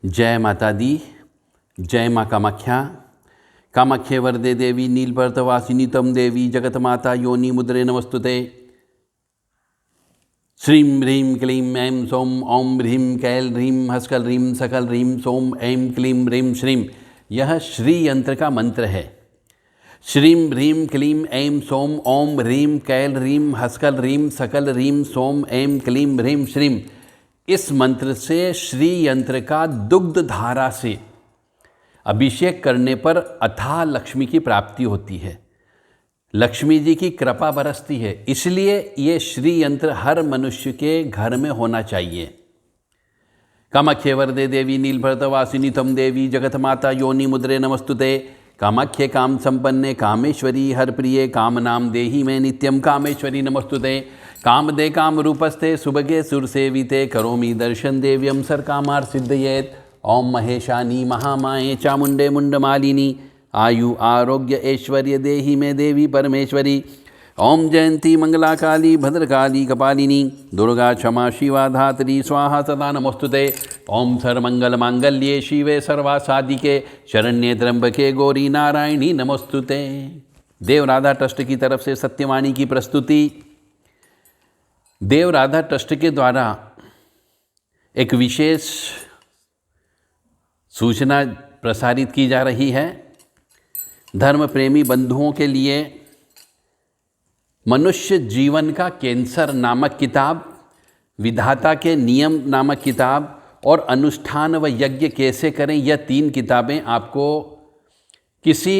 जय माता दी। जय माँ कामाख्या। कामाख्ये वरदे देवी नीलपर्तवासिनी तम देवी जगत माता योनि मुद्रे नमस्तुते। श्रीं ह्रीं क्लीं ऐं सौं ओं ह्रीं कैल ह्रीं हस्कल ह्रीं सकल ह्रीं सौं ऐं क्लीं ह्रीं श्रीं। यह श्री यंत्र का मंत्र है। श्रीं ह्रीं क्लीं ऐं सौं ओं ह्रीं कैल ह्रीं हस्कल ह्रीं सकल ह्रीं सौं ऐं क्लीं ह्रीं श्रीं। इस मंत्र से श्री यंत्र का दुग्ध धारा से अभिषेक करने पर अथाह लक्ष्मी की प्राप्ति होती है, लक्ष्मी जी की कृपा बरसती है। इसलिए ये श्री यंत्र हर मनुष्य के घर में होना चाहिए। कामाख्ये वरदे देवी नीलपर्तवासिनी तम देवी जगत माता योनि मुद्रे नमस्तुते। कामाख्ये काम संपन्ने कामेश्वरी हर प्रिये काम नाम देहि में नित्यम कामेश्वरी नमस्तुते। काम दे काम रूपस्ते सुभगे सुर सेविते करोमि दर्शन देव्यम सर कामार सिद्धयेत। ओम महेशानी महामाये चामुंडे मुंडमालिनी आयु आरोग्य ऐश्वर्य देहि में देवी परमेश्वरी। ओम जयंती मंगला काली भद्रकाली कपालिनी दुर्गा क्षमा शिवा धात्री स्वाहा सदा नमोस्तुते। ओम सर्वमंगल मांगल्ये शिवे सर्वासादिके शरण्ये त्र्यंबके गौरी नारायणी नमोस्तुते। देव राधा ट्रस्ट की तरफ से सत्यवाणी की प्रस्तुति। देव राधा ट्रस्ट के द्वारा एक विशेष सूचना प्रसारित की जा रही है। धर्म प्रेमी बंधुओं के लिए मनुष्य जीवन का कैंसर नामक किताब, विधाता के नियम नामक किताब और अनुष्ठान व यज्ञ कैसे करें, यह 3 किताबें आपको किसी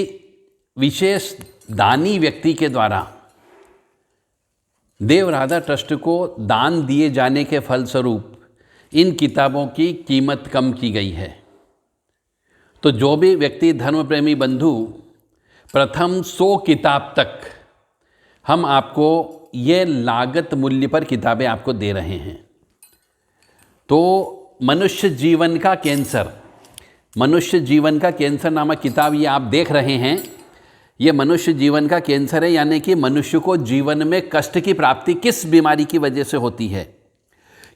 विशेष दानी व्यक्ति के द्वारा देव राधा ट्रस्ट को दान दिए जाने के फलस्वरूप इन किताबों की कीमत कम की गई है। तो जो भी व्यक्ति धर्म प्रेमी बंधु प्रथम 100 किताब तक हम आपको ये लागत मूल्य पर किताबें आपको दे रहे हैं। तो मनुष्य जीवन का कैंसर, मनुष्य जीवन का कैंसर नामक किताब ये आप देख रहे हैं। ये मनुष्य जीवन का कैंसर है, यानी कि मनुष्य को जीवन में कष्ट की प्राप्ति किस बीमारी की वजह से होती है,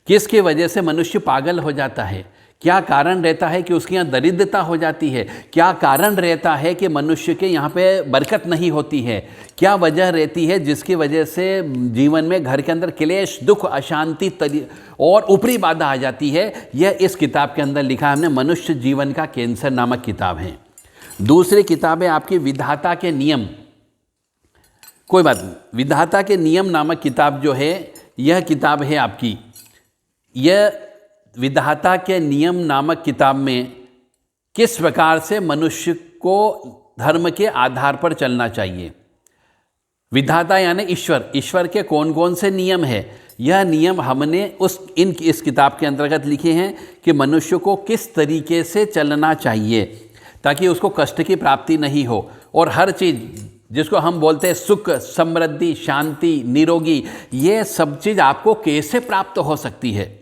किसकी वजह से मनुष्य पागल हो जाता है, क्या कारण रहता है कि उसके यहाँ दरिद्रता हो जाती है, क्या कारण रहता है कि मनुष्य के यहाँ पे बरकत नहीं होती है, क्या वजह रहती है जिसकी वजह से जीवन में घर के अंदर क्लेश दुख अशांति और ऊपरी बाधा आ जाती है। यह इस किताब के अंदर लिखा है हमने। मनुष्य जीवन का कैंसर नामक किताब है। दूसरी किताब है आपकी विधाता के नियम। कोई बात नहीं, विधाता के नियम नामक किताब जो है यह किताब है आपकी। यह विधाता के नियम नामक किताब में किस प्रकार से मनुष्य को धर्म के आधार पर चलना चाहिए। विधाता यानी ईश्वर, ईश्वर के कौन कौन से नियम है, यह नियम हमने इस किताब के अंतर्गत लिखे हैं कि मनुष्य को किस तरीके से चलना चाहिए ताकि उसको कष्ट की प्राप्ति नहीं हो। और हर चीज़ जिसको हम बोलते हैं सुख समृद्धि शांति निरोगी, ये सब चीज़ आपको कैसे प्राप्त हो सकती है।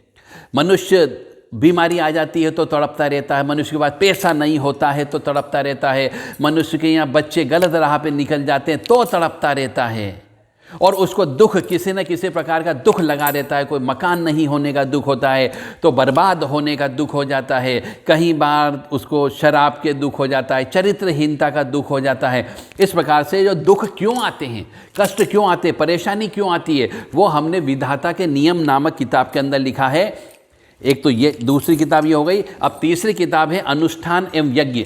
मनुष्य बीमारी आ जाती है तो तड़पता रहता है, मनुष्य के पास पैसा नहीं होता है तो तड़पता रहता है, मनुष्य के यहाँ बच्चे गलत राह पे निकल जाते हैं तो तड़पता रहता है, और उसको दुख किसी न किसी प्रकार का दुख लगा रहता है। कोई मकान नहीं होने का दुख होता है तो बर्बाद होने का दुख हो जाता है, कहीं बार उसको शराब के दुख हो जाता है, चरित्रहीनता का दुख हो जाता है। इस प्रकार से जो दुख क्यों आते हैं, कष्ट क्यों आते हैं, परेशानी क्यों आती है, वो हमने विधाता के नियम नामक किताब के अंदर लिखा है। एक तो ये दूसरी किताब ये हो गई। अब तीसरी किताब है अनुष्ठान एवं यज्ञ,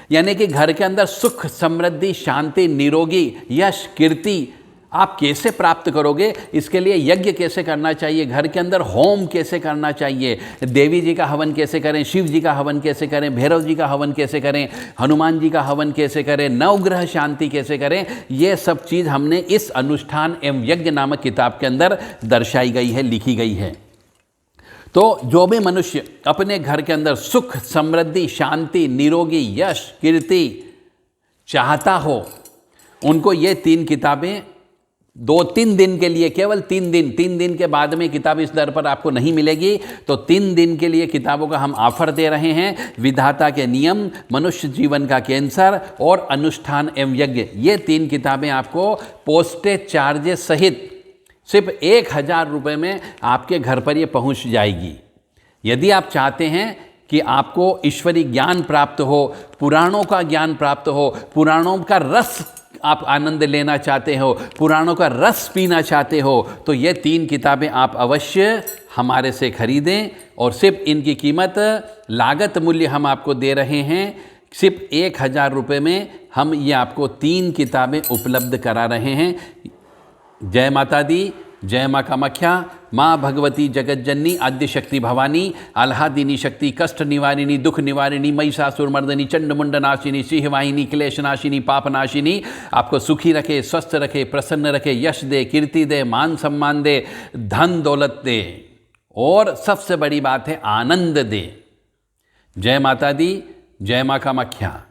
यानी कि घर के अंदर सुख समृद्धि शांति निरोगी यश कीर्ति आप कैसे प्राप्त करोगे, इसके लिए यज्ञ कैसे करना चाहिए, घर के अंदर होम कैसे करना चाहिए, देवी जी का हवन कैसे करें, शिव जी का हवन कैसे करें, भैरव जी का हवन कैसे करें, हनुमान जी का हवन कैसे करें, नवग्रह शांति कैसे करें, ये सब चीज़ हमने इस अनुष्ठान एवं यज्ञ नामक किताब के अंदर दर्शाई गई है, लिखी गई है। तो जो भी मनुष्य अपने घर के अंदर सुख समृद्धि शांति निरोगी यश कीर्ति चाहता हो, उनको ये 3 किताबें 2-3 दिन के लिए, केवल 3 दिन के बाद में किताब इस दर पर आपको नहीं मिलेगी। तो 3 दिन के लिए किताबों का हम ऑफर दे रहे हैं। विधाता के नियम, मनुष्य जीवन का कैंसर और अनुष्ठान एवं यज्ञ, ये 3 किताबें आपको पोस्टेज चार्जेस सहित सिर्फ 1000 रुपये में आपके घर पर ये पहुंच जाएगी। यदि आप चाहते हैं कि आपको ईश्वरीय ज्ञान प्राप्त हो, पुराणों का ज्ञान प्राप्त हो, पुराणों का रस आप आनंद लेना चाहते हो, पुराणों का रस पीना चाहते हो, तो ये 3 किताबें आप अवश्य हमारे से खरीदें। और सिर्फ इनकी कीमत, लागत मूल्य हम आपको दे रहे हैं सिर्फ 1000 रुपये में हम ये आपको 3 किताबें उपलब्ध करा रहे हैं। जय माता दी, जय माँ कामाख्या। माँ भगवती जगज्जननी आद्य शक्ति भवानी, आह्लादिनी शक्ति, कष्ट निवारिणी, दुख निवारिणी, महिषासुर मर्दनी, चंडमुंड नाशिनी, सिंहवाहिनी, क्लेश नाशिनी, पाप नाशिनी आपको सुखी रखे, स्वस्थ रखे, प्रसन्न रखे, यश दे, कीर्ति दे, मान सम्मान दे, धन दौलत दे, और सबसे बड़ी बात है आनंद दे। जय माता दी, जय माँ कामाख्या।